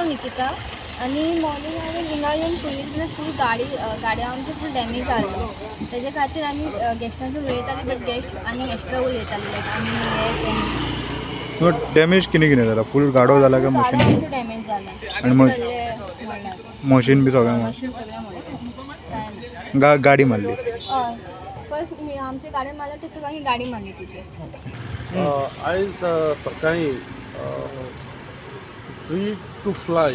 निकिता आणि मॉर्निंग हांवें हिंगा येवन पळयलें फूल गाडी आमची फूल डॅमेज जाल्लो. तेजे खातीर आमी गॅस्टांचो उलयतालीं बट गेस्ट आनी एक्स्ट्रा उलयतालीं लायक आमी हे डॅमेज कितें जाला? फूल गाडो जाला काय मशीन? आमचो डॅमेज जाला आणि मशीन बी सगळें मशीन सगळें म्हणलें गाडी मारली? हय फर्स्ट आमचे गाडी मारल्या तशें मागीर गाडी मारली तुजी. आयज सकाळीं फ्री टू फ्लाय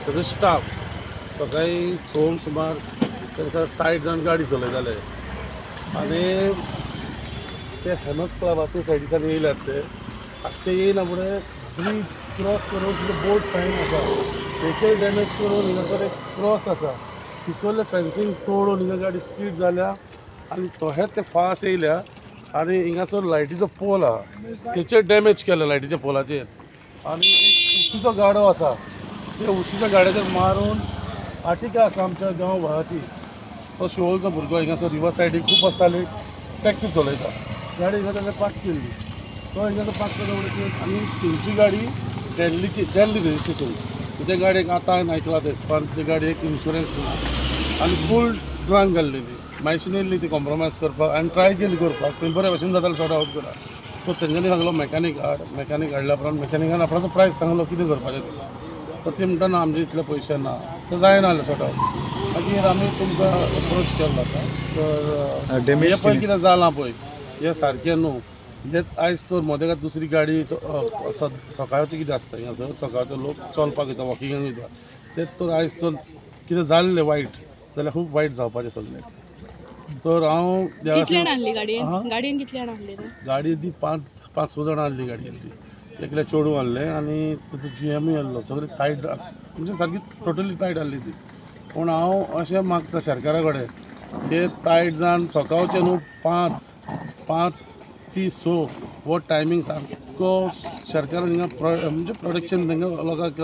तेजो स्टाफ सकाळीं 6 सुमार तेंकां टायट जावन गाडी चलयताले आनी ते हेमस क्लबाच्या सायडीच्यान येयल्यात ते ते येयना फुडें ब्रीज क्रॉस करून तुजो बोट सायन आसा तेचेर डॅमेज करून हिंगासर एक क्रॉस आसा तिचोले फेन्सींग तोडून हिंगा गाडी स्पीड जाल्या आनी तोहेच ते फास्ट येयल्या आनी हिंगासर लायटीचो पोल आहा तेचेर डॅमेज केला लायटीच्या पोलाचेर आनी एक उशीचो गाडो आसा ते उशीच्या गाड्याचेर मारून आर्टिका आसा आमच्या गांव भागाची तो शिवोलचो भुरगो हिंगासर रिवर सायडीक खूब आसताली टॅक्सी चलयता गाडी हिंगा ताणें पार्क केल्ली तो हिंगासर पार्क केल्या उडयत आनी तेंची गाडी दिल्ली रजिस्ट्रेशन तेच्या गाडयेक आतां आयकलां तेजपान तेच्या गाडयेक इन्शुरन्स ना आनी फूल ड्रंक जाल्ली ती मातशें येयल्ली ती कॉम्प्रोमायज करपाक आनी ट्राय केली करपाक ते बरे भशेन जातालें सॉर्ट आवट करा सो तेंच्यांनी सांगलो मेकॅनीक हाडल्या उपरांत मेकॅनिकान आपणाचो प्रायस सांगलो कितें करपाचें तेका तर ते म्हणटा ना आमचे इतले पयशे ना तर जायना जालें सॉर्ट आवट मागीर आमी तुमकां अप्रोच केल्लो आसा तर हे पळय कितें जालां पळय हें सारकें न्हू हे आयज तर मोदेगात दुसरी गाडी सकाळचें कितें आसता हिंगासर सकाळचो लोक चलपाक वयता वॉकिंगाक वयता तेच तर आयज तर कितें जाल्लें वायट जाल्यार खूब वायट जावपाचें सगळें तर हांव कितल्यान हाडली गाडयेन कितल्यान हाडली गाडी ती पांच स जाणां हाडली गाडयेन ती एकल्या चेडूं हाडलें आनी ताचो GMय आहलो सगळें टायट म्हणजे सारकी टोटली टायट आहली ती पूण हांव अशें मागता सरकारा कडेन हे टायट जावन सकाळचे न्हू 5 ती 6 हो टायमींग सारको सरकारान हिंगा म्हणजे प्रोटेक्शन तांकां लोकांक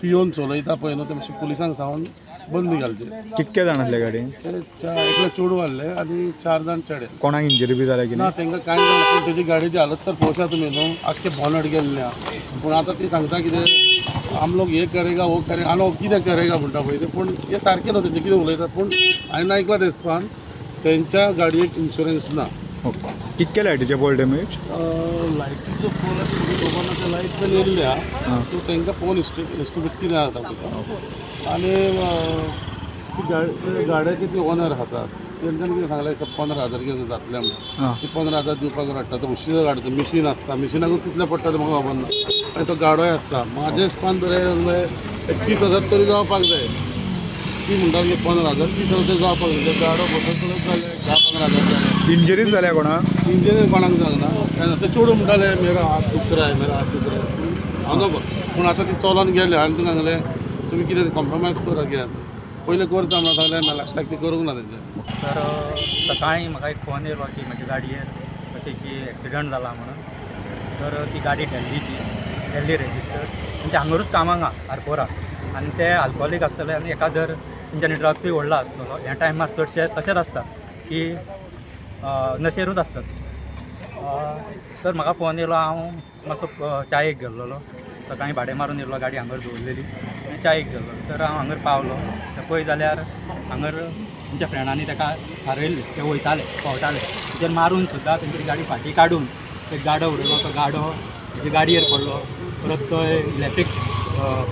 पियोन चलयता पळय न्हू ते मातशें पुलिसांक सांगून बंदी घालची. कितके जाण आसले गाडयेन? एकले चेडूं आहले आनी 4 जाण चेडे. कोणाक इंजरी बी जाल्या की ना तांकां कांय ना पूण तेजी गाडयेची हालत तर पळोवचा तुमी न्हू आख्खे बॉनट गेल्ल्या पूण आतां ती सांगता कितें आम लोग हे करेगा वो करेगा आनी कितें करेगा म्हणटा पळय ते पूण हे सारकें न्हू तेंचे कितें उलयतात पूण हांवें आयकलां तेजपान तेंच्या गाडयेक इन्शुरन्स ना. ओके कितके लायटीचे पोल डॅमेज? लायटीचो पोल दोगांना लायट बीन येयल्ल्या सो तांकां पोल हिस्ट्री कितें जाता पळय आनी ती गाड्याचे ती ओनर आसात तेंच्यांनी कितें सांगलें 15,000 कितें जातलें म्हणून ती 15,000 दिवपाक हाडटा तो उशिचो गाडयो मिशीन आसता मिशिनाकूच कितलें पडटा तें म्हाका खबर ना आनी तो गाडोय आसता म्हाजे हिसपान तरी 30,000 तरी जावपाक जाय ती म्हणटा 15,000 30,000 जावपाक जाय गाडो बसत जाले 10-15,000 जाले. इंजरीज जाल्या कोणाक? इंजिनियर कोणाक सांगना ते चेडूं म्हणटाले मेरा हात दुख रहा है मेरा हात दुख रहा है हांव नको पूण आतां ती चलोन गेले आनी तुका सांगलें तुमी कितें कॉम्प्रोमायज करा कित्याक पयलीं करता म्हणून सांगलें लास्टाक ती करूंक ना तेंचे. तर सकाळीं म्हाका एक फोन येयलो की म्हज्या गाडयेर अशी एक्सिडंट जाला म्हणून तर ती गाडी दिल्ली रजिस्टर्ड म्हणजे हांगरूच कामाक आरपोरा आनी ते अल्कोहोलीक आसतले आनी एका जर तेंच्यांनी ड्रग्सूय व्हडलो आसतलो ह्या टायमार चडशे तशेंच आसता की नशेरूच आसतात. तर म्हाका फोन येयलो हांव मातसो चायेक गेल्लो सकाळीं भाडें मारून येयलो गाडी हांगर दवरलेली आनी चायेक गेल्लो तर हांव हांगर पावलो पळय जाल्यार हांगर तेंच्या फ्रेंडांनी ताका थारयल्ली ते वयताले पावताले तेचेर मारून सुद्दां तेंची गाडी फाटीं काडून एक गाडो उडयलो तो गाडो तेजे गाडयेर पडलो परत तो इलेक्ट्रीक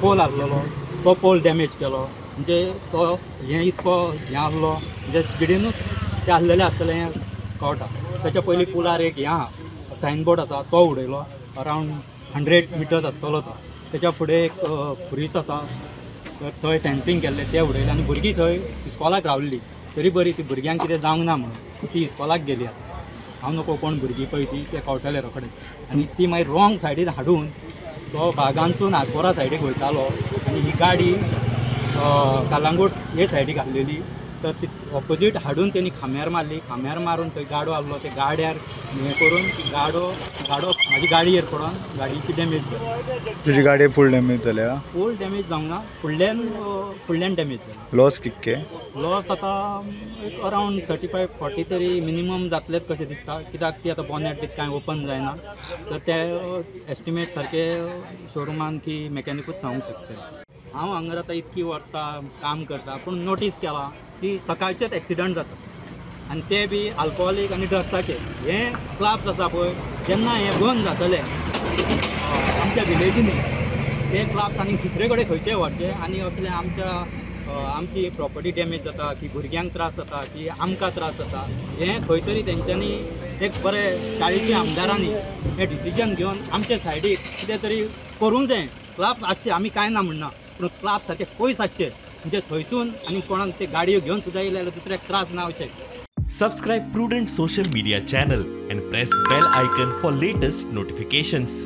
पोल आसलेलो तो पोल डॅमेज केलो म्हणजे तो हें इतको हें आसलो म्हणजे स्पिडीनूच ते आसलेले आसतलें हें कळटा. तेच्या पयलीं पुलार एक हें आहा सायनबोर्ड आसा तो उडयलो अरावंड 100 मिटर्स आसतलो तो तेच्या फुडें एक पुलीस आसा तर थंय फेन्सींग केल्लें तें उडयलें आनी भुरगीं थंय इस्कॉलाक रावल्लीं तरी बरी ती भुरग्यांक कितें जावंक ना म्हणून ती इस्कॉलाक गेली आतां हांव नको कोण भुरगीं पळय ती ते कळटले रोखडें आनी ती मागीर रॉंग सायडीन हाडून तो बागांसून आरपोरा सायडीक वयतालो आनी ही गाडी कालांगूट हे सायडीक आहलेली तर ती ऑपोजीट हाडून त्यांनी खांब्यार मारली. खांब्यार मारून थंय गाडो आसलो ते गाड्यार हें करून गाडो म्हाजी गाडयेर पडोन गाडयेची डॅमेज जाली. तुजी गाडी फूल डॅमेज जाल्या. फूल डॅमेज जावंक ना, फुडल्यान डॅमेज जाली. लॉस कितके? लॉस आतां एक अरावंड 35-40 तरी मिनिमम जातलेच कशें दिसता, कित्याक ती आतां बॉनेट बी कांय ओपन जायना. तर ते एस्टिमेट सारके शोरुमान की मॅकॅनिकूच सांगूंक शकता. हांव हांगा आतां इतकी वर्सां काम करता, पूण नोटीस केलां की सकाळचेच एक्सिडंट जाता आनी ते बी अल्कोहोलीक आनी ड्रग्साचे. हे क्लब्स आसा पळय, जेन्ना हे बंद जातले आमच्या विलेजींनी ते क्लब्स आनी दुसरे कडेन खंयचे व्हरचे आनी असले आमची प्रॉपर्टी डॅमेज जाता की भुरग्यांक त्रास जाता की आमकां त्रास जाता, हें खंय तरी तेंच्यांनी एक बरें चाळीशी आमदारांनी हें डिसिजन घेवन आमचे सायडीक कितें तरी करूंक जाय. क्लब्स आसचे आमी कांय ना म्हणना, पूण क्लब्स सारके पयस आसचे म्हणजे थंयसून आनी कोणाक ते गाडयो घेवन सुद्दां येयले जाल्यार दुसऱ्याक त्रास ना अशें. Subscribe Prudent social media channel and press bell icon for latest notifications.